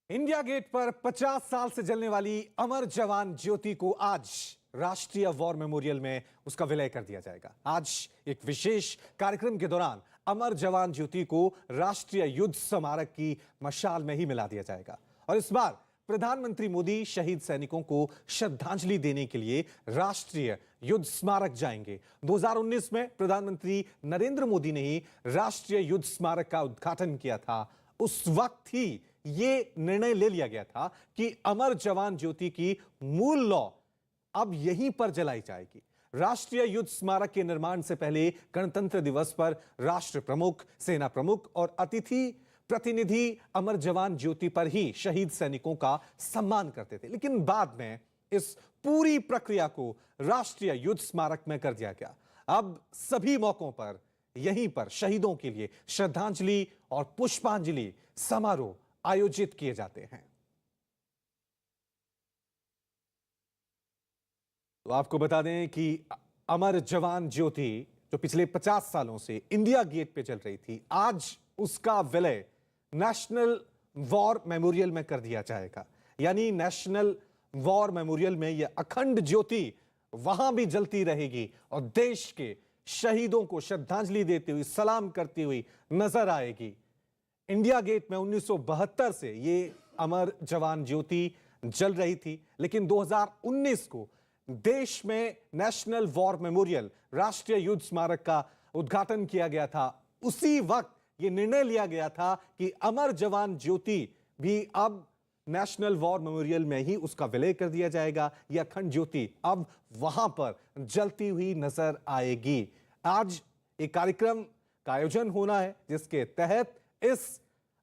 India gate पर 50 साल से जलने वाली अमर जवान ज्योति को आज राष्ट्रीय वॉर मेमोरियल में उसका विलय कर दिया जाएगा। आज एक विशेष कार्यक्रम के दौरान अमर जवान ज्योति को राष्ट्रीय युद्ध स्मारक की मशाल में ही मिला दिया जाएगा और इस बार प्रधानमंत्री मोदी शहीद सैनिकों को श्रद्धांजलि देने के लिए राष्ट्रीय युद्ध स्मारक जाएंगे। 2019 में प्रधानमंत्री नरेंद्र मोदी ने ही राष्ट्रीय युद्ध स्मारक का उद्घाटन किया था। उस वक्त ही ये निर्णय ले लिया गया था कि अमर जवान ज्योति की मूल लौ अब यहीं पर जलाई जाएगी। राष्ट्रीय युद्ध स्मारक के निर्माण से पहले गणतंत्र दिवस पर राष्ट्र प्रमुख, सेना प्रमुख और अतिथि प्रतिनिधि अमर जवान ज्योति पर ही शहीद सैनिकों का सम्मान करते थे, लेकिन बाद में इस पूरी प्रक्रिया को राष्ट्रीय युद्ध स्मारक में कर दिया गया। अब सभी मौकों पर यहीं पर शहीदों के लिए श्रद्धांजलि और पुष्पांजलि समारोह आयोजित किए जाते हैं। तो आपको बता दें कि अमर जवान ज्योति जो पिछले 50 सालों से इंडिया गेट पे चल रही थी, आज उसका विलय नेशनल वॉर मेमोरियल में कर दिया जाएगा। यानी नेशनल वॉर मेमोरियल में यह अखंड ज्योति वहां भी जलती रहेगी और देश के शहीदों को श्रद्धांजलि देती हुई, सलाम करती हुई नजर आएगी। इंडिया गेट में 1972 से ये अमर जवान ज्योति जल रही थी, लेकिन 2019 को देश में नेशनल वॉर मेमोरियल, राष्ट्रीय युद्ध स्मारक का उद्घाटन किया गया था। उसी वक्त यह निर्णय लिया गया था कि अमर जवान ज्योति भी अब नेशनल वॉर मेमोरियल में ही उसका विलय कर दिया जाएगा। यह अखंड ज्योति अब वहां पर जलती हुई नजर आएगी। आज एक कार्यक्रम का आयोजन होना है जिसके तहत इस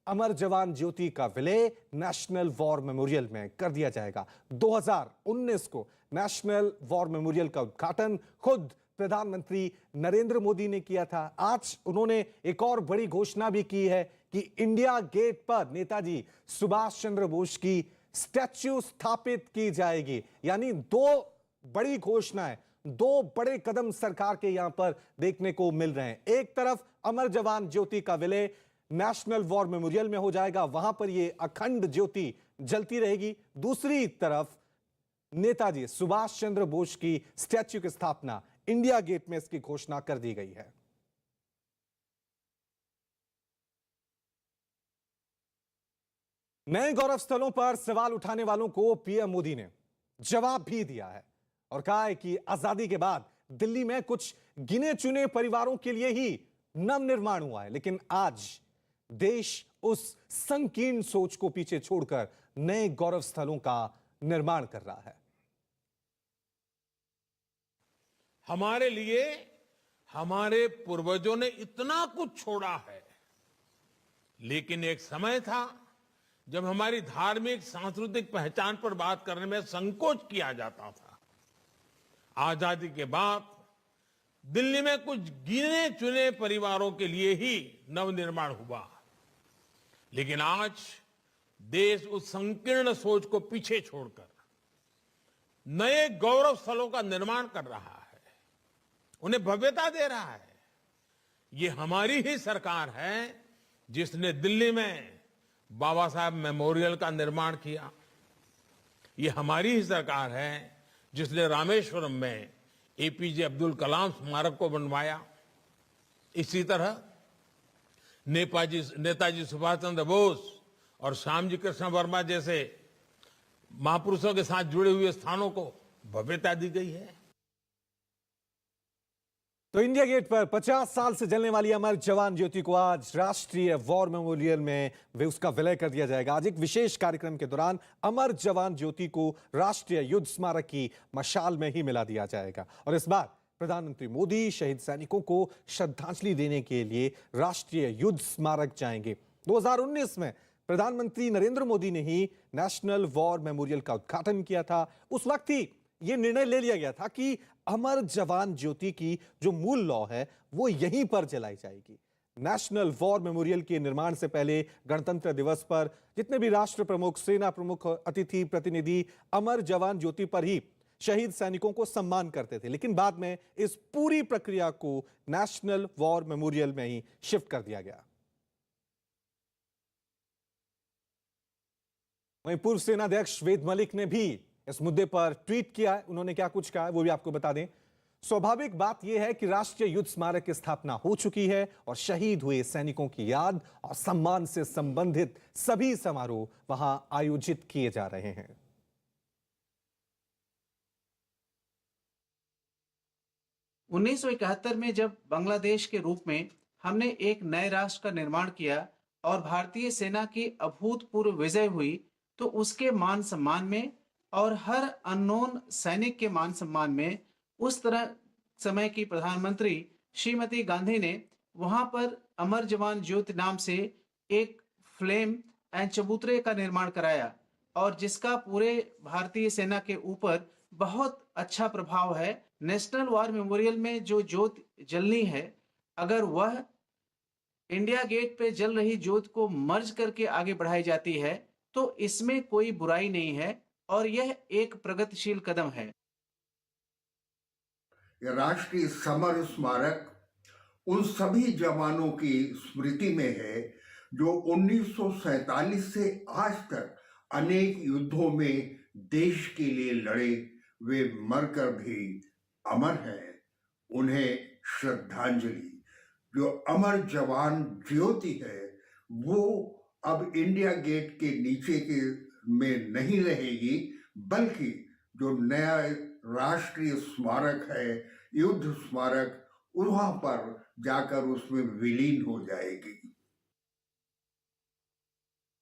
अमर जवान ज्योति का विलय नेशनल वॉर मेमोरियल में कर दिया जाएगा। 2019 को नेशनल वॉर मेमोरियल का उद्घाटन खुद प्रधानमंत्री नरेंद्र मोदी ने किया था। आज उन्होंने एक और बड़ी घोषणा भी की है कि इंडिया गेट पर नेताजी सुभाष चंद्र बोस की स्टैच्यू स्थापित की जाएगी। यानी दो बड़ी घोषणाएं, दो बड़े कदम सरकार के यहां पर देखने को मिल रहे हैं। एक तरफ अमर जवान ज्योति का विलय नेशनल वॉर मेमोरियल में हो जाएगा, वहां पर यह अखंड ज्योति जलती रहेगी। दूसरी तरफ नेताजी सुभाष चंद्र बोस की स्टैच्यू की स्थापना इंडिया गेट में इसकी घोषणा कर दी गई है। नए गौरव स्थलों पर सवाल उठाने वालों को पीएम मोदी ने जवाब भी दिया है और कहा है कि आजादी के बाद दिल्ली में कुछ गिने चुने परिवारों के लिए ही नवनिर्माण हुआ है, लेकिन आज देश उस संकीर्ण सोच को पीछे छोड़कर नए गौरव स्थलों का निर्माण कर रहा है। हमारे लिए हमारे पूर्वजों ने इतना कुछ छोड़ा है, लेकिन एक समय था जब हमारी धार्मिक सांस्कृतिक पहचान पर बात करने में संकोच किया जाता था। आजादी के बाद दिल्ली में कुछ गिने चुने परिवारों के लिए ही नवनिर्माण हुआ, लेकिन आज देश उस संकीर्ण सोच को पीछे छोड़कर नए गौरव स्थलों का निर्माण कर रहा है, उन्हें भव्यता दे रहा है। ये हमारी ही सरकार है जिसने दिल्ली में बाबा साहब मेमोरियल का निर्माण किया। ये हमारी ही सरकार है जिसने रामेश्वरम में एपीजे अब्दुल कलाम स्मारक को बनवाया। इसी तरह नेताजी सुभाष चंद्र बोस और श्यामजी कृष्ण वर्मा जैसे महापुरुषों के साथ जुड़े हुए स्थानों को भव्यता दी गई है। तो इंडिया गेट पर 50 साल से जलने वाली अमर जवान ज्योति को आज राष्ट्रीय वॉर मेमोरियल में उसका विलय कर दिया जाएगा। आज एक विशेष कार्यक्रम के दौरान अमर जवान ज्योति को राष्ट्रीय युद्ध स्मारक की मशाल में ही मिला दिया जाएगा और इस बार प्रधानमंत्री मोदी शहीद सैनिकों को श्रद्धांजलि देने के लिए राष्ट्रीय युद्ध स्मारक जाएंगे। 2019 में प्रधानमंत्री नरेंद्र मोदी ने ही नेशनल वॉर मेमोरियल का उद्घाटन किया था। उस वक्त ही यह निर्णय ले लिया गया था कि अमर जवान ज्योति की जो मूल लौ है वो यहीं पर जलाई जाएगी। नेशनल वॉर मेमोरियल के निर्माण से पहले गणतंत्र दिवस पर जितने भी राष्ट्र प्रमुख, सेना प्रमुख, अतिथि प्रतिनिधि अमर जवान ज्योति पर ही शहीद सैनिकों को सम्मान करते थे, लेकिन बाद में इस पूरी प्रक्रिया को नेशनल वॉर मेमोरियल में ही शिफ्ट कर दिया गया। वहीं पूर्व सेनाध्यक्ष वेद मलिक ने भी इस मुद्दे पर ट्वीट किया है। उन्होंने क्या कुछ कहा है वो भी आपको बता दें। स्वाभाविक बात यह है कि राष्ट्रीय युद्ध स्मारक की स्थापना हो चुकी है और शहीद हुए सैनिकों की याद और सम्मान से संबंधित सभी समारोह वहां आयोजित किए जा रहे हैं। उन्नीस में जब बांग्लादेश के रूप में हमने एक नए राष्ट्र का निर्माण किया और भारतीय सेना की अभूतपूर्व विजय हुई, तो उसके मान सम्मान में और हर अननोन सैनिक के मान सम्मान में उस तरह समय की प्रधानमंत्री श्रीमती गांधी ने वहां पर अमर जवान ज्योति नाम से एक फ्लेम एंड चबूतरे का निर्माण कराया और जिसका पूरे भारतीय सेना के ऊपर बहुत अच्छा प्रभाव है। नेशनल वॉर मेमोरियल में जो ज्योति जलनी है, अगर वह इंडिया गेट पे जल रही ज्योति को मर्ज करके आगे बढ़ाई जाती है तो इसमें कोई बुराई नहीं है और यह एक प्रगतिशील कदम है। यह राष्ट्रीय समर स्मारक उन सभी जवानों की स्मृति में है जो 1947 से आज तक अनेक युद्धों में देश के लिए लड़े। वे मरकर भी अमर हैं। उन्हें श्रद्धांजलि। जो अमर जवान ज्योति है वो अब इंडिया गेट के नीचे के में नहीं रहेगी, बल्कि जो नया राष्ट्रीय स्मारक है, युद्ध स्मारक, वहां पर जाकर उसमें विलीन हो जाएगी।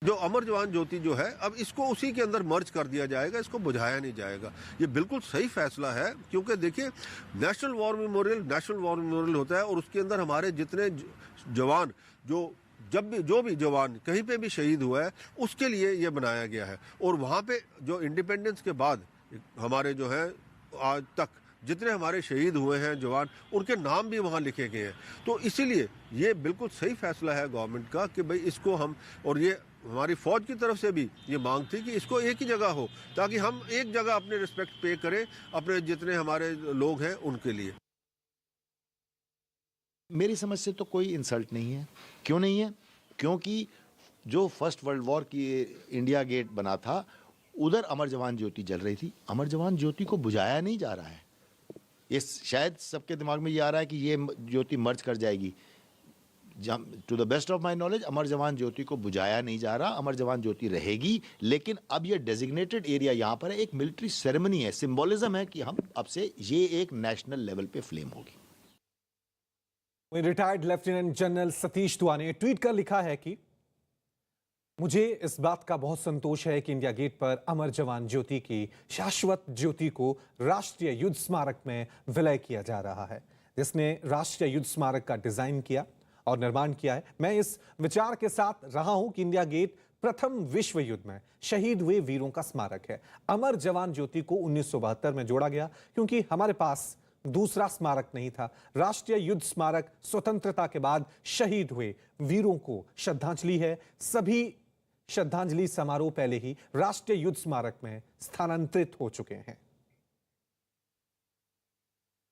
जो अमर जवान ज्योति जो है, अब इसको उसी के अंदर मर्ज कर दिया जाएगा, इसको बुझाया नहीं जाएगा। ये बिल्कुल सही फैसला है, क्योंकि देखिए नेशनल वॉर मेमोरियल होता है और उसके अंदर हमारे जितने जवान जो भी जवान कहीं पे भी शहीद हुआ है उसके लिए ये बनाया गया है। और वहाँ पे जो इंडिपेंडेंस के बाद हमारे जो है आज तक जितने हमारे शहीद हुए हैं जवान, उनके नाम भी वहाँ लिखे गए हैं। तो इसीलिए ये बिल्कुल सही फैसला है गवर्नमेंट का कि भाई इसको हम, और ये हमारी फौज की तरफ से भी ये मांग थी कि इसको एक ही जगह हो ताकि हम एक जगह अपने रिस्पेक्ट पे करें अपने जितने हमारे लोग हैं उनके लिए। मेरी समझ से तो कोई इंसल्ट नहीं है। क्यों नहीं है? क्योंकि जो फर्स्ट वर्ल्ड वॉर की इंडिया गेट बना था उधर अमर जवान ज्योति जल रही थी। अमर जवान ज्योति को बुझाया नहीं जा रहा है। ये शायद सबके दिमाग में ये आ रहा है कि ये ज्योति मर्ज कर जाएगी। To the best of my knowledge Amar Jawan Jyoti को बुझाया नहीं जा रहा। अमर जवान ज्योति रहेगी, लेकिन अब ये डेजिग्नेटेड एरिया यहाँ पर है, एक मिलिट्री सेरेमनी है, सिंबोलिज्म है कि हम अब से ये एक नेशनल लेवल पे फ्लेम होगी। रिटायर्ड लेफ्टिनेंट जनरल सतीश दुआ ने ट्वीट कर लिखा है कि मुझे इस बात का बहुत संतोष है कि इंडिया गेट पर अमर जवान ज्योति की शाश्वत ज्योति को राष्ट्रीय युद्ध स्मारक में विलय किया जा रहा है। जिसने राष्ट्रीय युद्ध स्मारक का डिजाइन किया और निर्माण किया है, मैं इस विचार के साथ रहा हूं कि इंडिया गेट प्रथम विश्व युद्ध में शहीद हुए वीरों का स्मारक है। अमर जवान ज्योति को 1972 में जोड़ा गया क्योंकि हमारे पास दूसरा स्मारक नहीं था। राष्ट्रीय युद्ध स्मारक स्वतंत्रता के बाद शहीद हुए वीरों को श्रद्धांजलि है। सभी श्रद्धांजलि समारोह पहले ही राष्ट्रीय युद्ध स्मारक में स्थानांतरित हो चुके हैं।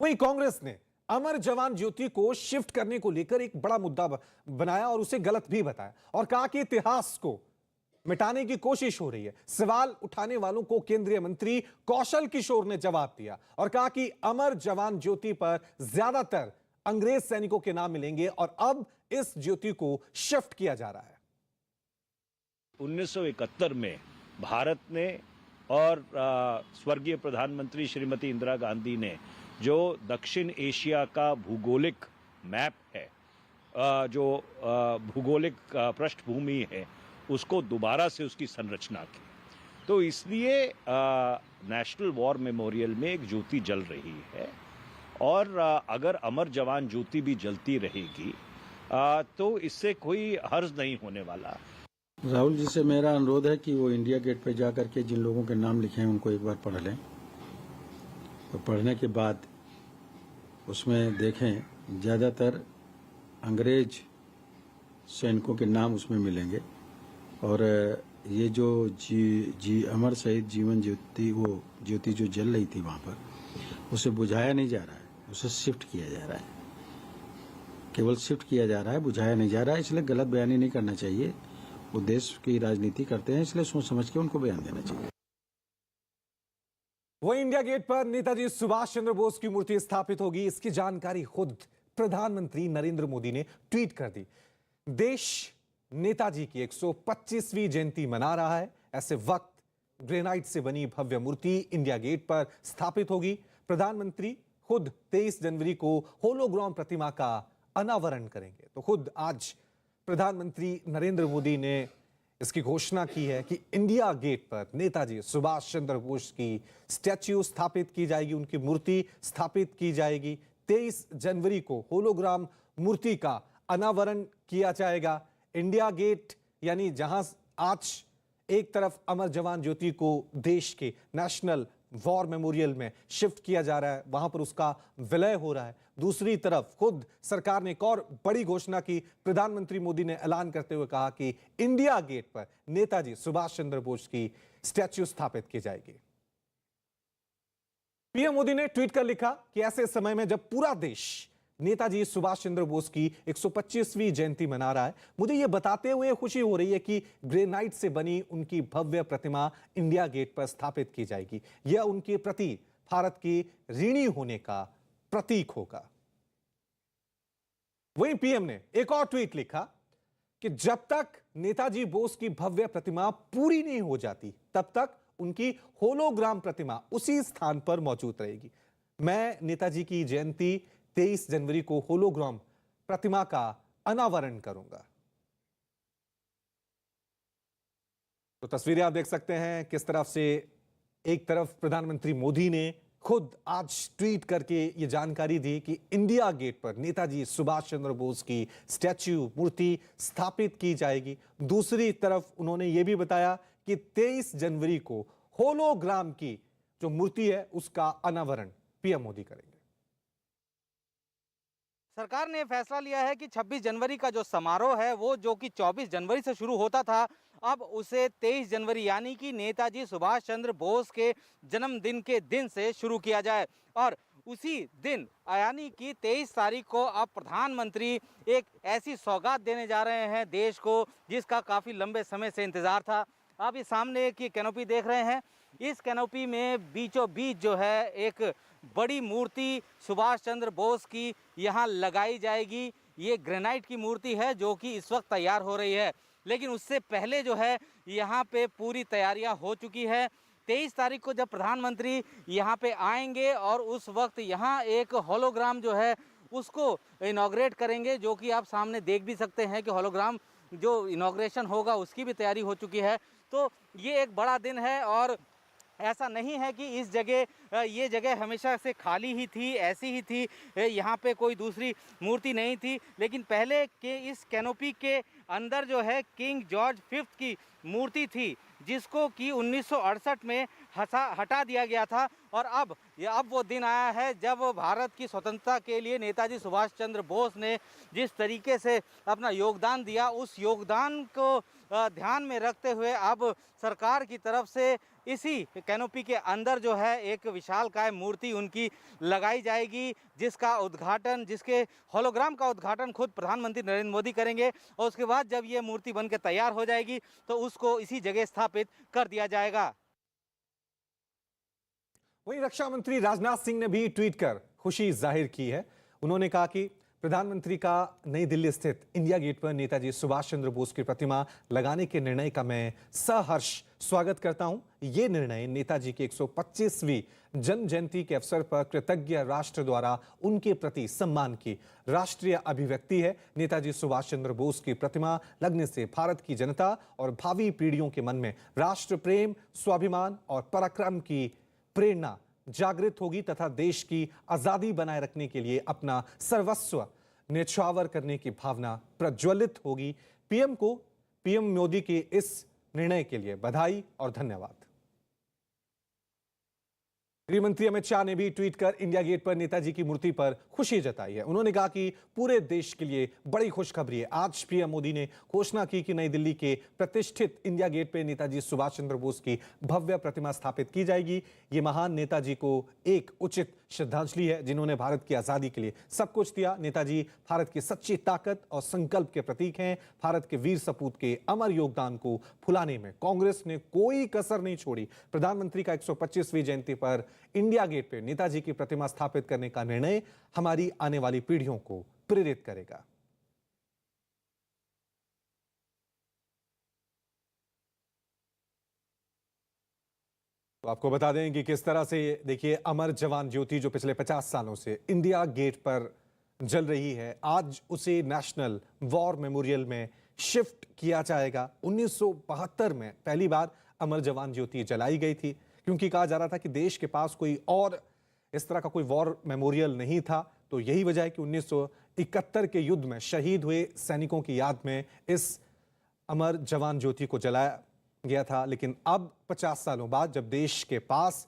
वहीं कांग्रेस ने अमर जवान ज्योति को शिफ्ट करने को लेकर एक बड़ा मुद्दा बनाया और उसे गलत भी बताया और कहा कि इतिहास को मिटाने की कोशिश हो रही है। सवाल उठाने वालों को केंद्रीय मंत्री कौशल किशोर ने जवाब दिया और कहा कि अमर जवान ज्योति पर ज्यादातर अंग्रेज सैनिकों के नाम मिलेंगे और अब इस ज्योति को शिफ्ट किया जा रहा है। 1971 में भारत ने और स्वर्गीय प्रधानमंत्री श्रीमती इंदिरा गांधी ने जो दक्षिण एशिया का भूगोलिक मैप है, जो भूगोलिक पृष्ठभूमि है, उसको दोबारा से उसकी संरचना की। तो इसलिए नेशनल वॉर मेमोरियल में एक ज्योति जल रही है और अगर अमर जवान ज्योति भी जलती रहेगी तो इससे कोई हर्ज नहीं होने वाला। राहुल जी से मेरा अनुरोध है कि वो इंडिया गेट पे जा करके जिन लोगों के नाम लिखे हैं उनको एक बार पढ़ लें और पढ़ने के बाद उसमें देखें ज़्यादातर अंग्रेज सैनिकों के नाम उसमें मिलेंगे और ये जो जी अमर शहीद जीवन ज्योति, वो ज्योति जो जल रही थी वहाँ पर, उसे बुझाया नहीं जा रहा है, उसे शिफ्ट किया जा रहा है। केवल शिफ्ट किया जा रहा है, बुझाया नहीं जा रहा है। इसलिए गलत बयानी नहीं करना चाहिए वो देश की राजनीति करते हैं, इसलिए सोच समझ के उनको बयान देना चाहिए। वहीं इंडिया गेट पर नेताजी सुभाष चंद्र बोस की मूर्ति स्थापित होगी, इसकी जानकारी खुद प्रधानमंत्री नरेंद्र मोदी ने ट्वीट कर दी। देश नेताजी की 125वीं जयंती मना रहा है, ऐसे वक्त ग्रेनाइट से बनी भव्य मूर्ति इंडिया गेट पर स्थापित होगी। प्रधानमंत्री खुद 23 जनवरी को होलोग्राम प्रतिमा का अनावरण करेंगे। तो खुद आज प्रधानमंत्री नरेंद्र मोदी ने इसकी घोषणा की है कि इंडिया गेट पर नेताजी सुभाष चंद्र बोस की स्टैच्यू स्थापित की जाएगी, उनकी मूर्ति स्थापित की जाएगी। 23 जनवरी को होलोग्राम मूर्ति का अनावरण किया जाएगा। इंडिया गेट यानी जहां आज एक तरफ अमर जवान ज्योति को देश के नेशनल वॉर मेमोरियल में शिफ्ट किया जा रहा है, वहां पर उसका विलय हो रहा है। दूसरी तरफ खुद सरकार ने एक और बड़ी घोषणा की। प्रधानमंत्री मोदी ने ऐलान करते हुए कहा कि इंडिया गेट पर नेताजी सुभाष चंद्र बोस की स्टैच्यू स्थापित की जाएगी। पीएम मोदी ने ट्वीट कर लिखा कि ऐसे समय में जब पूरा देश नेताजी सुभाष चंद्र बोस की 125वीं जयंती मना रहा है, मुझे यह बताते हुए खुशी हो रही है कि ग्रेनाइट से बनी उनकी भव्य प्रतिमा इंडिया गेट पर स्थापित की जाएगी। यह उनके प्रति भारत की ऋणी होने का प्रतीक होगा। वहीं पीएम ने एक और ट्वीट लिखा कि जब तक नेताजी बोस की भव्य प्रतिमा पूरी नहीं हो जाती, तब तक उनकी होलोग्राम प्रतिमा उसी स्थान पर मौजूद रहेगी। मैं नेताजी की जयंती 23 जनवरी को होलोग्राम प्रतिमा का अनावरण करूंगा। तो तस्वीरें आप देख सकते हैं किस तरफ से एक तरफ प्रधानमंत्री मोदी ने खुद आज ट्वीट करके ये जानकारी दी कि इंडिया गेट पर नेताजी सुभाष चंद्र बोस की स्टैच्यू मूर्ति स्थापित की जाएगी। दूसरी तरफ उन्होंने ये भी बताया कि 23 जनवरी को होलोग्राम की जो मूर्ति है उसका अनावरण पीएम मोदी करेंगे। सरकार ने फैसला लिया है कि 26 जनवरी का जो समारोह है वो जो कि 24 जनवरी से शुरू होता था, अब उसे 23 जनवरी यानी कि नेताजी सुभाष चंद्र बोस के जन्मदिन के दिन से शुरू किया जाए। और उसी दिन यानी कि 23 तारीख को अब प्रधानमंत्री एक ऐसी सौगात देने जा रहे हैं देश को जिसका काफ़ी लंबे समय से इंतज़ार था। आप ये सामने की कैनोपी देख रहे हैं, इस कैनोपी में बीचों बीच जो है एक बड़ी मूर्ति सुभाष चंद्र बोस की यहाँ लगाई जाएगी। ये ग्रेनाइट की मूर्ति है जो कि इस वक्त तैयार हो रही है, लेकिन उससे पहले जो है यहाँ पे पूरी तैयारियाँ हो चुकी है। 23 तारीख को जब प्रधानमंत्री यहाँ पे आएंगे और उस वक्त यहाँ एक होलोग्राम जो है उसको इनॉग्रेट करेंगे, जो कि आप सामने देख भी सकते हैं कि होलोग्राम जो इनॉग्रेशन होगा उसकी भी तैयारी हो चुकी है। तो ये एक बड़ा दिन है और ऐसा नहीं है कि इस जगह ये जगह हमेशा से खाली ही थी, ऐसी ही थी, यहाँ पे कोई दूसरी मूर्ति नहीं थी। लेकिन पहले के इस कैनोपी के अंदर जो है किंग जॉर्ज V की मूर्ति थी जिसको कि 1968 में हटा दिया गया था। और अब वो दिन आया है जब भारत की स्वतंत्रता के लिए नेताजी सुभाष चंद्र बोस ने जिस तरीके से अपना योगदान दिया, उस योगदान को ध्यान में रखते हुए अब सरकार की तरफ से इसी कैनोपी के अंदर जो है एक विशालकाय मूर्ति उनकी लगाई जाएगी, जिसके होलोग्राम का उद्घाटन खुद प्रधानमंत्री नरेंद्र मोदी करेंगे। और उसके बाद जब ये मूर्ति बनकर तैयार हो जाएगी तो उसको इसी जगह स्थापित कर दिया जाएगा। वहीं रक्षा मंत्री राजनाथ सिंह ने भी ट्वीट कर खुशी जाहिर की है। उन्होंने कहा कि प्रधानमंत्री का नई दिल्ली स्थित इंडिया गेट पर नेताजी सुभाष चंद्र बोस की प्रतिमा लगाने के निर्णय का मैं सहर्ष स्वागत करता हूं। ये निर्णय नेताजी की 125वीं जन्म जयंती के अवसर पर कृतज्ञ राष्ट्र द्वारा उनके प्रति सम्मान की राष्ट्रीय अभिव्यक्ति है। नेताजी सुभाष चंद्र बोस की प्रतिमा लगने से भारत की जनता और भावी पीढ़ियों के मन में राष्ट्र प्रेम, स्वाभिमान और पराक्रम की प्रेरणा जागृत होगी तथा देश की आजादी बनाए रखने के लिए अपना सर्वस्व न्यौछावर करने की भावना प्रज्वलित होगी। पीएम मोदी के इस निर्णय के लिए बधाई और धन्यवाद। गृह मंत्री अमित शाह ने भी ट्वीट कर इंडिया गेट पर नेताजी की मूर्ति पर खुशी जताई है। उन्होंने कहा कि पूरे देश के लिए बड़ी खुशखबरी है। आज पीएम मोदी ने घोषणा की कि नई दिल्ली के प्रतिष्ठित इंडिया गेट पर नेताजी सुभाष चंद्र बोस की भव्य प्रतिमा स्थापित की जाएगी। ये महान नेताजी को एक उचित श्रद्धांजलि है जिन्होंने भारत की आजादी के लिए सब कुछ दिया। नेताजी भारत की सच्ची ताकत और संकल्प के प्रतीक हैं। भारत के वीर सपूत के अमर योगदान को भुलाने में कांग्रेस ने कोई कसर नहीं छोड़ी। प्रधानमंत्री का 125वीं जयंती पर इंडिया गेट पे नेताजी की प्रतिमा स्थापित करने का निर्णय हमारी आने वाली पीढ़ियों को प्रेरित करेगा। तो आपको बता दें कि किस तरह से देखिए अमर जवान ज्योति जो पिछले 50 सालों से इंडिया गेट पर जल रही है, आज उसे नेशनल वॉर मेमोरियल में शिफ्ट किया जाएगा। 1972 में पहली बार अमर जवान ज्योति जलाई गई थी, क्योंकि कहा जा रहा था कि देश के पास कोई और इस तरह का कोई वॉर मेमोरियल नहीं था। तो यही वजह है कि 1971 के युद्ध में शहीद हुए सैनिकों की याद में इस अमर जवान ज्योति को जलाया गया था। लेकिन अब 50 सालों बाद जब देश के पास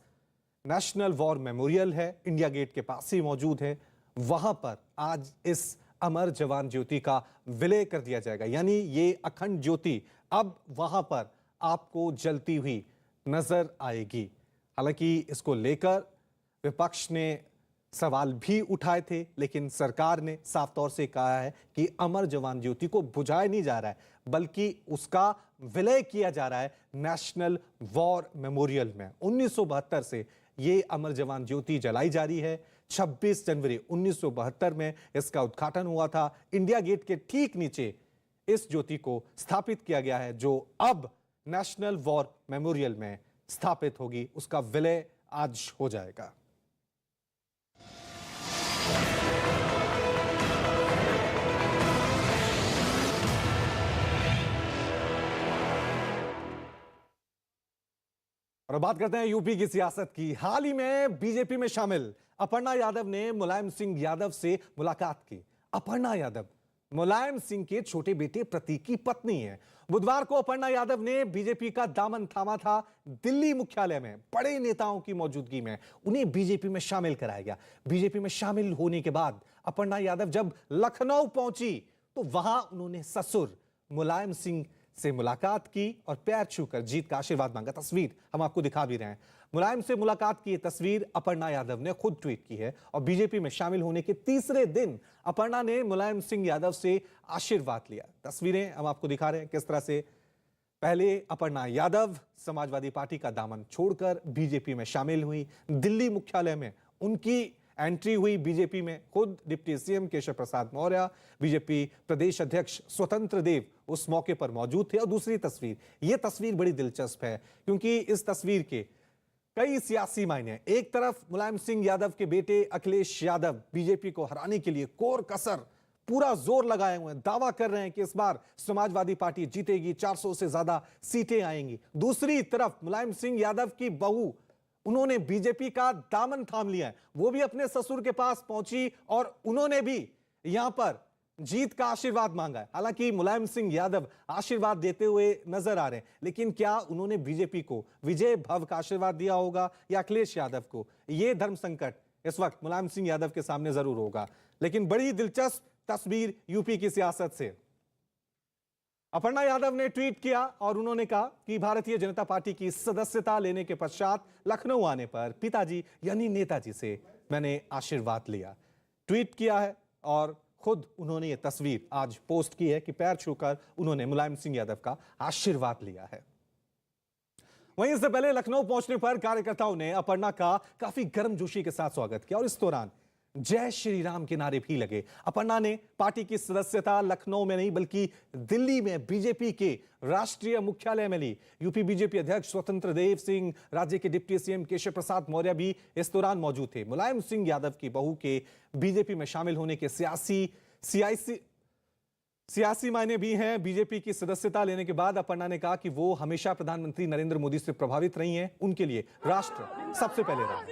नेशनल वॉर मेमोरियल है, इंडिया गेट के पास ही मौजूद है, वहां पर आज इस अमर जवान ज्योति का विलय कर दिया जाएगा। यानी ये अखंड ज्योति अब वहां पर आपको जलती हुई नजर आएगी। हालांकि इसको लेकर विपक्ष ने सवाल भी उठाए थे, लेकिन सरकार ने साफ तौर से कहा है कि अमर जवान ज्योति को बुझाया नहीं जा रहा है, बल्कि उसका विलय किया जा रहा है नेशनल वॉर मेमोरियल में। 1972 से ये अमर जवान ज्योति जलाई जा रही है। 26 जनवरी 1972 में इसका उद्घाटन हुआ था। इंडिया गेट के ठीक नीचे इस ज्योति को स्थापित किया गया है, जो अब नेशनल वॉर मेमोरियल में स्थापित होगी। उसका विलय आज हो जाएगा। और बात करते हैं यूपी की सियासत की। हाल ही में बीजेपी में शामिल अपर्णा यादव ने मुलायम सिंह यादव से मुलाकात की। अपर्णा यादव मुलायम सिंह के छोटे बेटे प्रतीक की पत्नी है। बुधवार को अपर्णा यादव ने बीजेपी का दामन थामा था। दिल्ली मुख्यालय में बड़े नेताओं की मौजूदगी में उन्हें बीजेपी में शामिल कराया गया। बीजेपी में शामिल होने के बाद अपर्णा यादव जब लखनऊ पहुंची तो वहां उन्होंने ससुर मुलायम सिंह से मुलाकात की और पैर छूकर जीत का आशीर्वाद मांगा। तस्वीर हम आपको दिखा भी रहे हैं। मुलायम से मुलाकात की तस्वीर अपर्णा यादव ने खुद ट्वीट की है। और बीजेपी में शामिल होने के तीसरे दिन अपर्णा ने मुलायम सिंह यादव से आशीर्वाद लिया। तस्वीरें हम आपको दिखा रहे हैं किस तरह से पहले अपर्णा यादव समाजवादी पार्टी का दामन छोड़कर बीजेपी में शामिल हुई। दिल्ली मुख्यालय में उनकी एंट्री हुई बीजेपी में। खुद deputy CM Keshav Prasad Maurya, BJP प्रदेश अध्यक्ष स्वतंत्र देव उस मौके पर मौजूद थे। और दूसरी तस्वीर, यह तस्वीर बड़ी दिलचस्प है, क्योंकि इस तस्वीर के कई सियासी मायने हैं। एक तरफ मुलायम सिंह यादव के बेटे अखिलेश यादव बीजेपी को हराने के लिए कोर कसर पूरा जोर लगाए हुए हैं, दावा कर रहे हैं कि इस बार समाजवादी पार्टी जीतेगी, 400 से ज्यादा सीटें आएंगी। दूसरी तरफ मुलायम सिंह यादव की बहू, उन्होंने बीजेपी का दामन थाम लिया है। वो भी अपने ससुर के पास पहुंची और उन्होंने भी यहां पर जीत का आशीर्वाद मांगा है। हालांकि मुलायम सिंह यादव आशीर्वाद देते हुए नजर आ रहे हैं, लेकिन क्या उन्होंने बीजेपी को विजय भव का आशीर्वाद दिया होगा या अखिलेश यादव को? यह धर्म संकट इस वक्त मुलायम सिंह यादव के सामने जरूर होगा। लेकिन बड़ी दिलचस्प तस्वीर यूपी की सियासत से। अपर्णा यादव ने ट्वीट किया और उन्होंने कहा कि भारतीय जनता पार्टी की सदस्यता लेने के पश्चात लखनऊ आने पर पिताजी यानी नेताजी से मैंने आशीर्वाद लिया। ट्वीट किया है और खुद उन्होंने ये तस्वीर आज पोस्ट की है कि पैर छूकर उन्होंने मुलायम सिंह यादव का आशीर्वाद लिया है। वहीं इससे पहले लखनऊ पहुंचने पर कार्यकर्ताओं ने अपर्णा का काफी गर्मजोशी के साथ स्वागत किया और इस दौरान जय श्री राम के नारे भी लगे। अपर्णा ने पार्टी की सदस्यता लखनऊ में नहीं बल्कि दिल्ली में बीजेपी के राष्ट्रीय मुख्यालय में ली। यूपी बीजेपी अध्यक्ष स्वतंत्र देव सिंह, राज्य के डिप्टी सीएम केशव प्रसाद मौर्य भी इस दौरान मौजूद थे। मुलायम सिंह यादव की बहू के बीजेपी में शामिल होने के सियासी मायने भी हैं। बीजेपी की सदस्यता लेने के बाद अपर्णा ने कहा कि वो हमेशा प्रधानमंत्री नरेंद्र मोदी से प्रभावित रही हैं। उनके लिए राष्ट्र सबसे पहले रहा।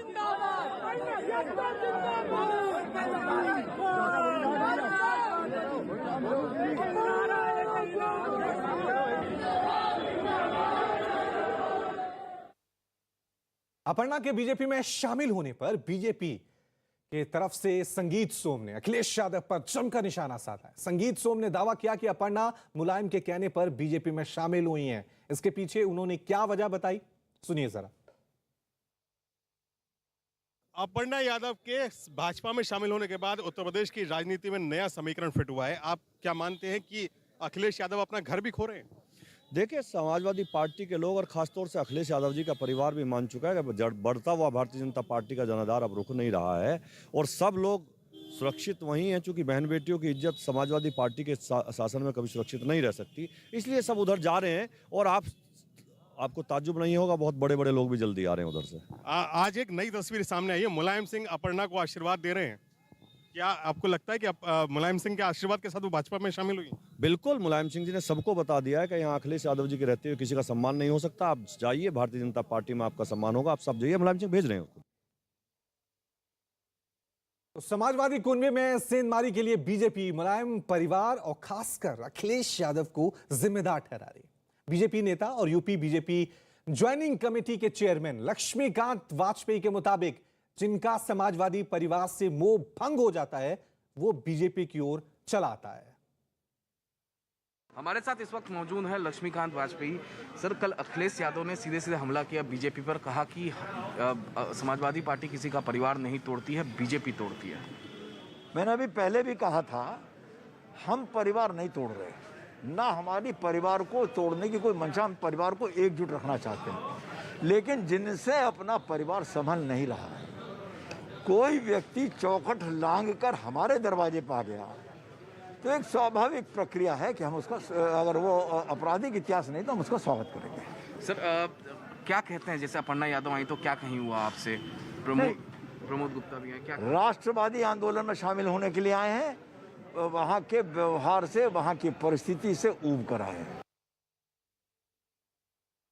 अपर्णा के बीजेपी में शामिल होने पर बीजेपी के तरफ से संगीत सोम ने अखिलेश यादव पर जमकर निशाना साधा है। संगीत सोम ने दावा किया कि अपर्णा मुलायम के कहने पर बीजेपी में शामिल हुई हैं। इसके पीछे उन्होंने क्या वजह बताई, सुनिए जरा। अपर्णा यादव के भाजपा में शामिल होने के बाद उत्तर प्रदेश की राजनीति में नया समीकरण फिट हुआ है। आप क्या मानते हैं कि अखिलेश यादव अपना घर भी खो रहे हैं? देखिए, समाजवादी पार्टी के लोग और खासतौर से अखिलेश यादव जी का परिवार भी मान चुका है कि बढ़ता हुआ भारतीय जनता पार्टी का जनाधार अब रुक नहीं रहा है और सब लोग सुरक्षित वहीं हैं। चूंकि बहन बेटियों की इज्जत समाजवादी पार्टी के शासन में कभी सुरक्षित नहीं रह सकती, इसलिए सब उधर जा रहे हैं। और आपको ताज्जुब नहीं होगा, बहुत बड़े बड़े लोग भी जल्दी आ रहे हैं उधर से। आज एक नई तस्वीर सामने आई है, मुलायम सिंह अपर्णा को आशीर्वाद दे रहे हैं। क्या आपको लगता है कि मुलायम सिंह के आशीर्वाद के साथ वो भाजपा में शामिल हुई? बिल्कुल, मुलायम सिंह जी ने सबको बता दिया है कि यहाँ अखिलेश यादव जी के रहते हुए किसी का सम्मान नहीं हो सकता। आप जाइए, भारतीय जनता पार्टी में आपका सम्मान होगा, आप सब जाइए। मुलायम सिंह भेज रहे हैं उसको। तो समाजवादी कुनबे में सेंधमारी के लिए बीजेपी मुलायम परिवार और खासकर अखिलेश यादव को जिम्मेदार ठहरा रही। बीजेपी नेता और यूपी बीजेपी ज्वाइनिंग कमेटी के चेयरमैन लक्ष्मीकांत वाजपेयी के मुताबिक जिनका समाजवादी परिवार से मोह भंग हो जाता है वो बीजेपी की ओर चला आता है। हमारे साथ इस वक्त मौजूद है लक्ष्मीकांत वाजपेयी। सर, कल अखिलेश यादव ने सीधे सीधे हमला किया बीजेपी पर, कहा कि समाजवादी पार्टी किसी का परिवार नहीं तोड़ती है, बीजेपी तोड़ती है। मैंने अभी पहले भी कहा था, हम परिवार नहीं तोड़ रहे, ना हमारी परिवार को तोड़ने की कोई मंशा। हम परिवार को एकजुट रखना चाहते हैं, लेकिन जिनसे अपना परिवार संभल नहीं रहा है, कोई व्यक्ति चौखट लांघ कर हमारे दरवाजे पर आ गया तो एक स्वाभाविक प्रक्रिया है कि हम उसका, अगर वो आपराधिक इतिहास नहीं तो हम उसका स्वागत करेंगे। सर, क्या कहते हैं, जैसे अपर्णा यादव आई तो क्या कहीं हुआ आपसे? प्रमोद गुप्ता भी हैं क्या? राष्ट्रवादी आंदोलन में शामिल होने के लिए आए हैं, वहां के व्यवहार से, वहां की परिस्थिति से ऊब कर आए हैं।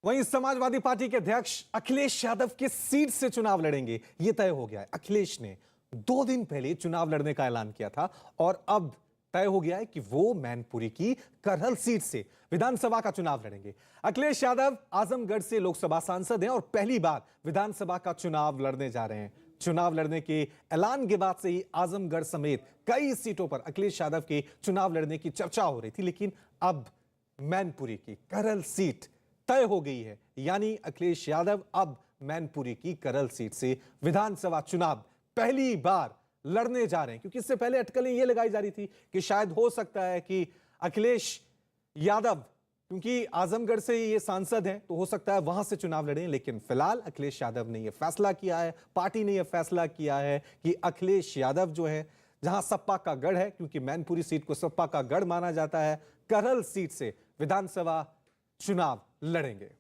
वहीं समाजवादी पार्टी के अध्यक्ष अखिलेश यादव किस सीट से चुनाव लड़ेंगे यह तय हो गया है। अखिलेश ने 2 दिन पहले चुनाव लड़ने का ऐलान किया था और अब तय हो गया है कि वो मैनपुरी की करहल सीट से विधानसभा का चुनाव लड़ेंगे। अखिलेश यादव आजमगढ़ से लोकसभा सांसद हैं और पहली बार विधानसभा का चुनाव लड़ने जा रहे हैं। चुनाव लड़ने के ऐलान के बाद से ही आजमगढ़ समेत कई सीटों पर अखिलेश यादव के चुनाव लड़ने की चर्चा हो रही थी, लेकिन अब मैनपुरी की करहल सीट तय हो गई है। यानी अखिलेश यादव अब मैनपुरी की करहल सीट से विधानसभा चुनाव पहली बार लड़ने जा रहे हैं, क्योंकि इससे पहले अटकलें ये लगाई जा रही थी कि शायद हो सकता है कि अखिलेश यादव, क्योंकि आजमगढ़ से ये सांसद हैं, तो हो सकता है वहां से चुनाव लड़ें। लेकिन फिलहाल अखिलेश यादव ने यह फैसला किया है, पार्टी ने यह फैसला किया है कि अखिलेश यादव जो है, जहां सपा का गढ़ है, क्योंकि मैनपुरी सीट को सपा का गढ़ माना जाता है, करहल सीट से विधानसभा चुनाव लड़ेंगे।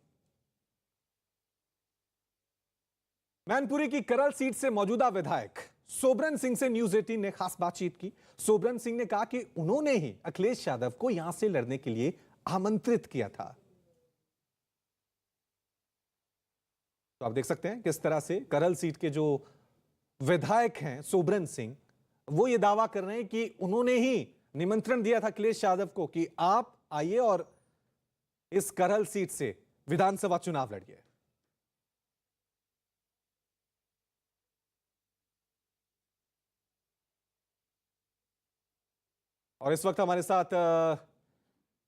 मैनपुरी की करहल सीट से मौजूदा विधायक सोबरन सिंह से न्यूज 18 ने खास बातचीत की। सोबरन सिंह ने कहा कि उन्होंने ही अखिलेश यादव को यहां से लड़ने के लिए आमंत्रित किया था। तो आप देख सकते हैं किस तरह से करहल सीट के जो विधायक हैं सोबरन सिंह, वो ये दावा कर रहे हैं कि उन्होंने ही निमंत्रण दिया था अखिलेश यादव को कि आप आइए और इस करहल सीट से विधानसभा चुनाव लड़िए। और इस वक्त हमारे साथ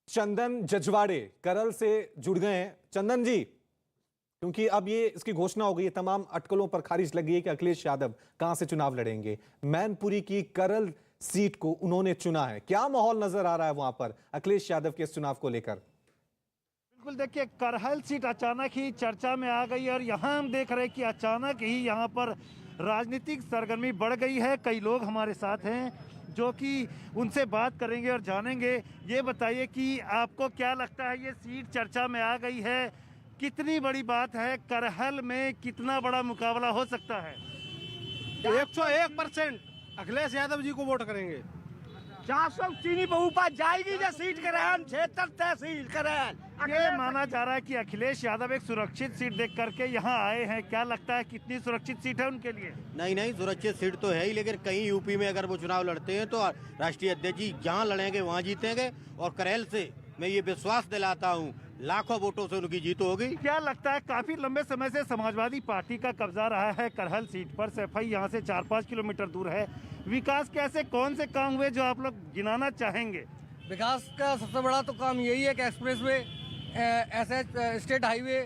चंदन जजवाड़े करहल से जुड़ गए हैं। चंदन जी, क्योंकि अब ये इसकी घोषणा हो गई है, तमाम अटकलों पर खारिज लगी है कि अखिलेश यादव कहां से चुनाव लड़ेंगे, मैनपुरी की करहल सीट को उन्होंने चुना है, क्या माहौल नजर आ रहा है वहां पर अखिलेश यादव के इस चुनाव को लेकर? बिल्कुल, देखिए, करहल सीट अचानक ही चर्चा में आ गई और यहाँ हम देख रहे हैं कि अचानक ही यहाँ पर राजनीतिक सरगर्मी बढ़ गई है। कई लोग हमारे साथ हैं जो कि उनसे बात करेंगे और जानेंगे। ये बताइए कि आपको क्या लगता है, ये सीट चर्चा में आ गई है, कितनी बड़ी बात है, करहल में कितना बड़ा मुकाबला हो सकता है? 101% अखिलेश यादव जी को वोट करेंगे। 400 चीनी बहु पास जाएगी जो सीट करहल, 76 तहसील करहल। ये माना जा रहा है कि अखिलेश यादव एक सुरक्षित सीट देख करके यहाँ आए हैं। क्या लगता है कितनी सुरक्षित सीट है उनके लिए? नहीं, सुरक्षित सीट तो है ही, लेकिन कहीं यूपी में अगर वो चुनाव लड़ते हैं तो राष्ट्रीय अध्यक्ष जी जहाँ लड़ेंगे वहाँ जीतेंगे। और करहल से मैं ये विश्वास दिलाता हूँ, लाखों वोटों से उनकी जीत होगी। क्या लगता है, काफी लंबे समय से समाजवादी पार्टी का कब्जा रहा है करहल सीट पर, सैफई यहाँ से 4-5 किलोमीटर दूर है। विकास के ऐसे कौन से काम हुए जो आप लोग गिनाना चाहेंगे? विकास का सबसे बड़ा तो काम यही है कि express way, SH state highway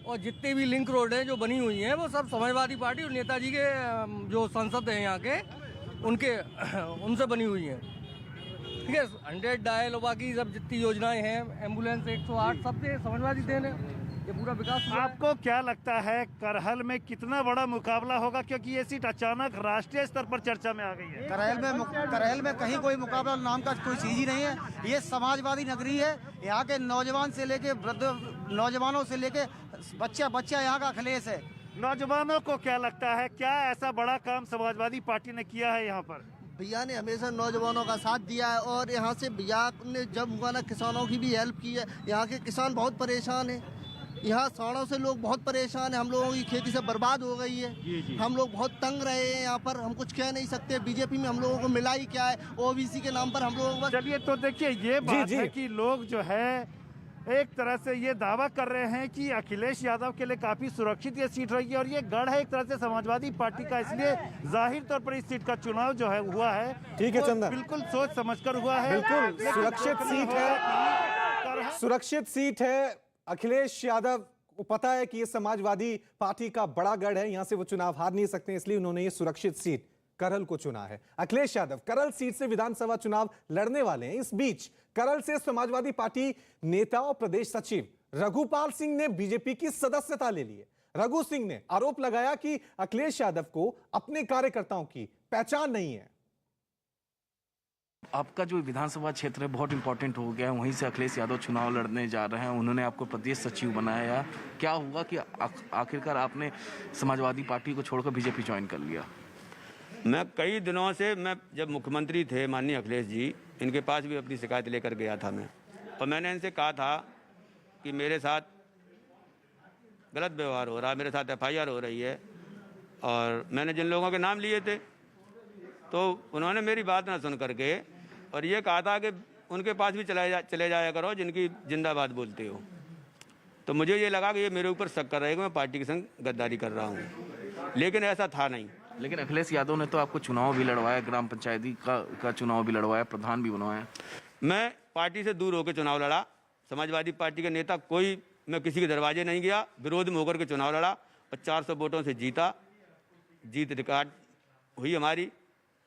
और जितनी भी लिंक रोड है जो बनी हुई हैं वो सब समाजवादी पार्टी और नेताजी के जो सांसद हैं यहाँ के उनसे बनी हुई हैं। ठीक है, 100 डायल और बाकी सब जितनी योजनाएं हैं, एम्बुलेंस 108, सबसे समाजवादी देन है, ये पूरा विकास हुआ है। आपको क्या लगता है करहल में कितना बड़ा मुकाबला होगा, क्योंकि ये सीट अचानक राष्ट्रीय स्तर पर चर्चा में आ गई है? करहल में कहीं कोई मुकाबला नाम का कोई चीज ही नहीं है। ये समाजवादी नगरी है। यहाँ के नौजवान से लेके वृद्ध, नौजवानों से लेके बच्चा यहाँ का अखिलेश है। नौजवानों को क्या लगता है, क्या ऐसा बड़ा काम समाजवादी पार्टी ने किया है यहाँ पर? भैया ने हमेशा नौजवानों का साथ दिया है और यहाँ से भैया ने जब हुआ ना किसानों की भी हेल्प की है। यहाँ के किसान बहुत परेशान हैं। यहाँ साड़ों से लोग बहुत परेशान हैं। हम लोगों की खेती से बर्बाद हो गई है। हम लोग बहुत तंग रहे हैं यहाँ पर। हम कुछ कह नहीं सकते। बीजेपी में हम लोगों को मिला ही क्या है, ओबीसी के नाम पर हम लोगों को। चलिए, तो देखिए ये बात है कि लोग जो है एक तरह से ये दावा कर रहे हैं कि अखिलेश यादव के लिए काफी सुरक्षित ये सीट रहेगी और ये गढ़ है एक तरह से समाजवादी पार्टी का, इसलिए जाहिर तौर पर इस सीट का चुनाव जो है हुआ है। ठीक है चंदन, बिल्कुल सोच समझकर हुआ है। बिल्कुल सुरक्षित सीट है, सुरक्षित सीट है। अखिलेश यादव को पता है कि ये समाजवादी पार्टी का बड़ा गढ़ है, यहां से वो चुनाव हार नहीं सकते, इसलिए उन्होंने ये सुरक्षित सीट करल को चुना है। अखिलेश यादव करल सीट से विधानसभा चुनाव लड़ने वाले हैं। इस बीच करल से समाजवादी पार्टी नेता और प्रदेश सचिव रघुपाल सिंह ने बीजेपी की सदस्यता ले ली है। रघु सिंह ने आरोप लगाया कि अखिलेश यादव को अपने कार्यकर्ताओं की पहचान नहीं है। आपका जो विधानसभा क्षेत्र है बहुत इंपॉर्टेंट हो गया है, वहीं से अखिलेश यादव चुनाव लड़ने जा रहे हैं। उन्होंने आपको प्रदेश सचिव बनाया। क्या हुआ कि आखिरकार आपने समाजवादी पार्टी को छोड़कर बीजेपी ज्वाइन कर लिया? मैं कई दिनों से, मैं जब मुख्यमंत्री थे माननीय अखिलेश जी, इनके पास भी अपनी शिकायत लेकर गया था मैं, और मैंने इनसे कहा था कि मेरे साथ गलत व्यवहार हो रहा है, मेरे साथ FIR हो रही है, और मैंने जिन लोगों के नाम लिए थे तो उन्होंने मेरी बात ना सुन करके और ये कहा था कि उनके पास भी चले जाया करो जिनकी जिंदाबाद बोलते हो। तो मुझे ये लगा कि ये मेरे ऊपर शक कर रहे हैं कि मैं पार्टी के संग गद्दारी कर रहा हूँ, लेकिन ऐसा था नहीं। लेकिन अखिलेश यादव ने तो आपको चुनाव भी लड़वाया, ग्राम पंचायती का चुनाव भी लड़वाया, प्रधान भी बनवाया। मैं पार्टी से दूर होकर चुनाव लड़ा। समाजवादी पार्टी के नेता मैं किसी के दरवाजे नहीं गया, विरोध में होकर के चुनाव लड़ा और 400 वोटों से जीता। जीत रिकॉर्ड हुई हमारी।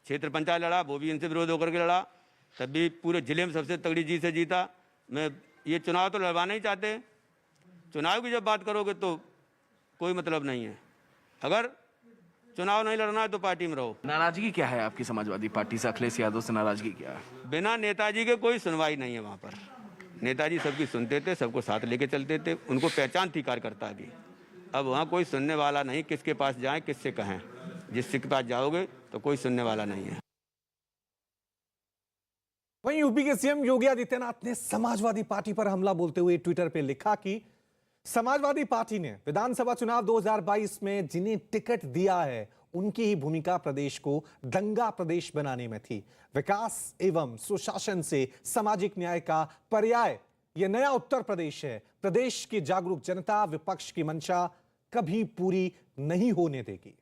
क्षेत्र पंचायत लड़ा, वो भी इनसे विरोध होकर के लड़ा, तब भी पूरे जिले में सबसे तगड़ी जीत से जीता। मैं ये चुनाव तो लड़वाना ही चाहते। चुनाव की जब बात करोगे तो कोई मतलब नहीं है। अगर चुनाव नहीं लड़ना है तो पार्टी में रहो। नाराजगी क्या है आपकी समाजवादी पार्टी से? अखिलेश यादव से नाराजगी क्या है? बिना नेताजी के कोई सुनवाई नहीं है वहाँ पर। नेताजी सबकी सुनते थे, सबको साथ लेके चलते थे, उनको पहचान थी कार्यकर्ता की। अब वहाँ कोई सुनने वाला नहीं, किसके पास जाएं, किससे कहें। जिसके पास जाओगे तो कोई सुनने वाला नहीं है। वहीं यूपी के सीएम योगी आदित्यनाथ ने समाजवादी पार्टी पर हमला बोलते हुए ट्विटर पे लिखा कि समाजवादी पार्टी ने विधानसभा चुनाव 2022 में जिन्हें टिकट दिया है उनकी ही भूमिका प्रदेश को दंगा प्रदेश बनाने में थी। विकास एवं सुशासन से सामाजिक न्याय का पर्याय यह नया उत्तर प्रदेश है। प्रदेश की जागरूक जनता विपक्ष की मंशा कभी पूरी नहीं होने देगी।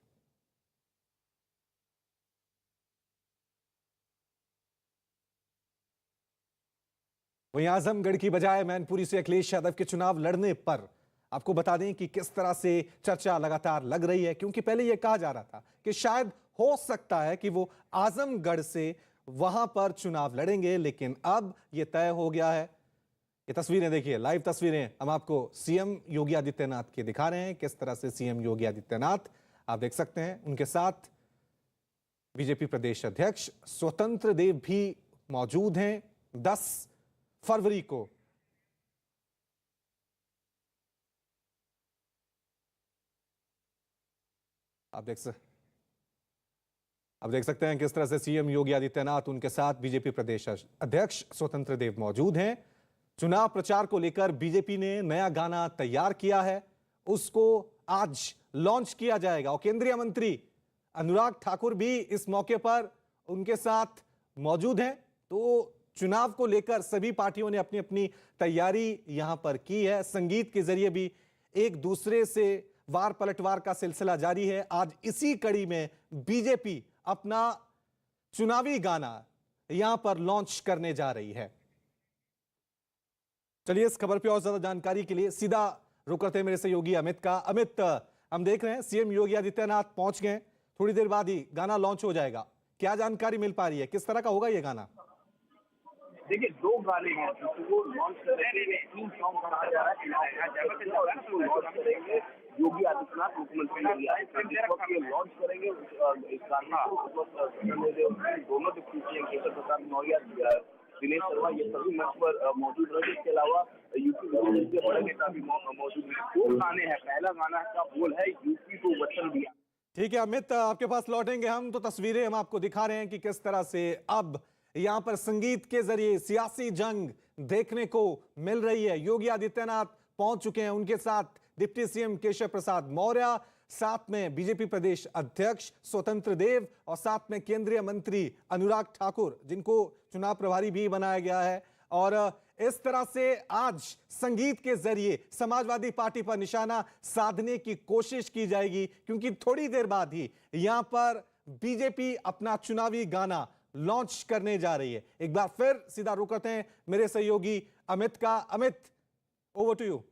वहीं आजमगढ़ की बजाय मैनपुरी से अखिलेश यादव के चुनाव लड़ने पर आपको बता दें कि किस तरह से चर्चा लगातार लग रही है, क्योंकि पहले यह कहा जा रहा था कि शायद हो सकता है कि वो आजमगढ़ से वहां पर चुनाव लड़ेंगे, लेकिन अब यह तय हो गया है। ये तस्वीरें देखिए, लाइव तस्वीरें हम आपको सीएम योगी आदित्यनाथ की दिखा रहे हैं। किस तरह से सीएम योगी आदित्यनाथ आप देख सकते हैं, उनके साथ बीजेपी प्रदेश अध्यक्ष स्वतंत्र देव भी मौजूद हैं। 10 फरवरी को आप देख सकते हैं किस तरह से सीएम योगी आदित्यनाथ, उनके साथ बीजेपी प्रदेश अध्यक्ष स्वतंत्र देव मौजूद हैं। चुनाव प्रचार को लेकर बीजेपी ने नया गाना तैयार किया है, उसको आज लॉन्च किया जाएगा और केंद्रीय मंत्री अनुराग ठाकुर भी इस मौके पर उनके साथ मौजूद हैं। तो चुनाव को लेकर सभी पार्टियों ने अपनी अपनी तैयारी यहां पर की है। संगीत के जरिए भी एक दूसरे से वार पलटवार का सिलसिला जारी है। आज इसी कड़ी में बीजेपी अपना चुनावी गाना यहां पर लॉन्च करने जा रही है। चलिए इस खबर पे और ज्यादा जानकारी के लिए सीधा रुक करते हैं मेरे सहयोगी अमित का। अमित, हम देख रहे हैं सीएम योगी आदित्यनाथ पहुंच गए, थोड़ी देर बाद ही गाना लॉन्च हो जाएगा। क्या जानकारी मिल पा रही है, किस तरह का होगा ये गाना? देखिए, दो गाने हैं जिसको लॉन्च करने तीन सॉन्ग बनाया जा रहा है। योगी आदित्यनाथ मुख्यमंत्री योगी आदित्यनाथ लॉन्च करेंगे इस गाना। दोनों डिप्टी सीएम केशव प्रसाद मौर्य, दिनेश शर्मा, ये सभी मंच पर मौजूद रहे। इसके अलावा यूपी के बड़े नेता भी मौजूद हैं। दो गाने हैं, पहला गाना का बोल है यूपी को वचन दिया। ठीक है अमित, आपके पास लौटेंगे हम। तो तस्वीरें हम आपको दिखा रहे हैं कि किस तरह से अब यहां पर संगीत के जरिए सियासी जंग देखने को मिल रही है। योगी आदित्यनाथ पहुंच चुके हैं, उनके साथ डिप्टी सीएम केशव प्रसाद मौर्य, साथ में बीजेपी प्रदेश अध्यक्ष स्वतंत्र देव और साथ में केंद्रीय मंत्री अनुराग ठाकुर, जिनको चुनाव प्रभारी भी बनाया गया है। और इस तरह से आज संगीत के जरिए समाजवादी पार्टी पर निशाना साधने की कोशिश की जाएगी, क्योंकि थोड़ी देर बाद ही यहां पर बीजेपी अपना चुनावी गाना लॉन्च करने जा रही है। एक बार फिर सीधा रुक करते हैं मेरे सहयोगी अमित का। Amit, over to you.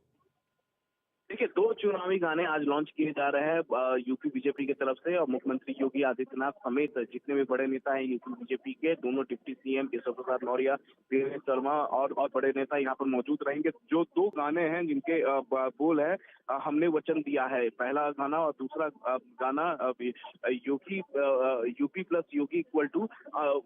देखिए, दो चुनावी गाने आज लॉन्च किए जा रहे हैं यूपी बीजेपी की तरफ से, और मुख्यमंत्री योगी आदित्यनाथ समेत जितने भी बड़े नेता हैं यूपी बीजेपी के, दोनों डिप्टी सीएम केशव प्रसाद मौर्य, दिनेश शर्मा और बड़े नेता यहाँ पर मौजूद रहेंगे। जो दो गाने हैं जिनके बोल है हमने वचन दिया है, पहला गाना और दूसरा गाना UP plus Yogi equal to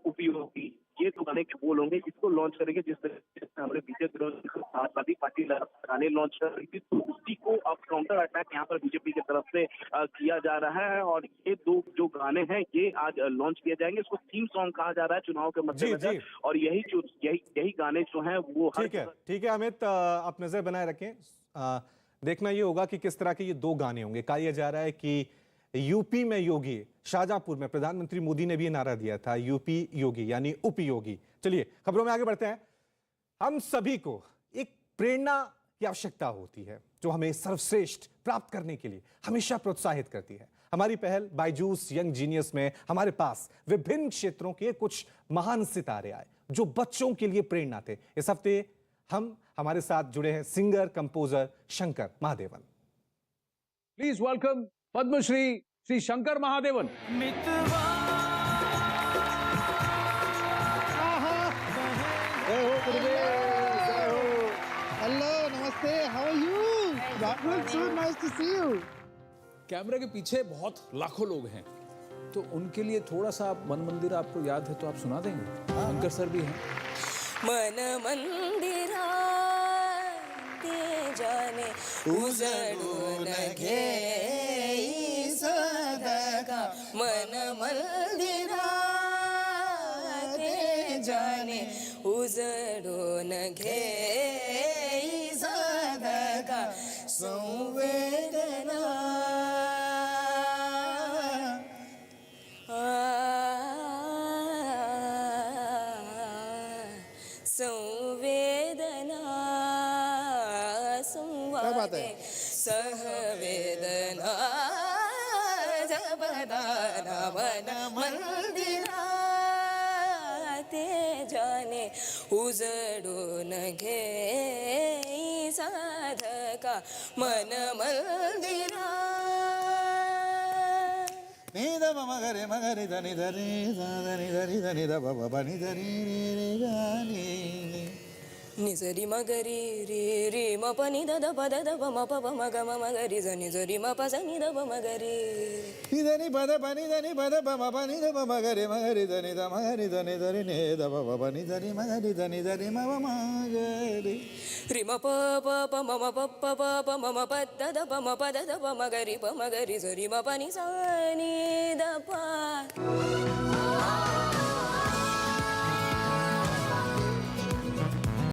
उपयोगी, ये दो गाने के बोल होंगे। इसको लॉन्च करेंगे जिस तरह से हमारे बीजेपी समाजवादी पार्टी गाने लॉन्च कर रही थी, तो उसी को अब काउंटर अटैक यहाँ पर बीजेपी की तरफ से किया जा रहा है। और ये दो जो गाने हैं ये आज लॉन्च किए जाएंगे। इसको थीम सॉन्ग कहा जा रहा है चुनाव के मद्देनजर, और यही गाने जो हैं वो ठीक है अमित, आप नजर बनाए रखें। देखना ये होगा कि किस तरह के ये दो गाने होंगे। कहा यह जा रहा है कि यूपी में योगी, शाहजहांपुर में प्रधानमंत्री मोदी ने भी नारा दिया था यूपी योगी यानी उपयोगी। चलिए खबरों में आगे बढ़ते हैं। हम सभी को एक प्रेरणा की आवश्यकता होती है जो हमें सर्वश्रेष्ठ प्राप्त करने के लिए हमेशा प्रोत्साहित करती है। हमारी पहल बायजूस यंग जीनियस में हमारे पास विभिन्न क्षेत्रों के कुछ महान सितारे आए जो बच्चों के लिए प्रेरणा थे। इस हफ्ते हमारे साथ जुड़े हैं singer composer Shankar Mahadevan. Please welcome Padmashri Shri Shankar Mahadevan. Hello, नमस्ते, how are you? So nice to see you. कैमरे के पीछे बहुत लाखों लोग हैं, तो उनके लिए थोड़ा सा मन मंदिर आपको याद है तो आप सुना देंगे? शंकर सर भी हैं। मन मंदिरा ते जाने उजड़ून घे सदका, मन मंदिरा ते जाने उजड़ून घे सदका, संवेदना सहवेदना जबदाना, मन मंदिरा ते जाने उजड़ून घे साधका, मन मंदिरा। निध मगरे मगरे धनि धनि धनि धनि धनि ध ब ब नि धनि रे गानि निजरी मगरी रे रे म प नि द द प द द प म प प म ग म म ग रि ज नि ज रि म प ज नि द प म ग रे नि ध नि प द प नि ध नि प द प म प नि द प म ग रे म ग रि ध नि द म ग रि ध नि ध रि ने द प प प नि ध रि म ग रि ध नि ध रि म प म ग रि रि म प प प म म प प प प म म प द द प म प द द प म ग रि प म ग रि ज रि म प नि स नि द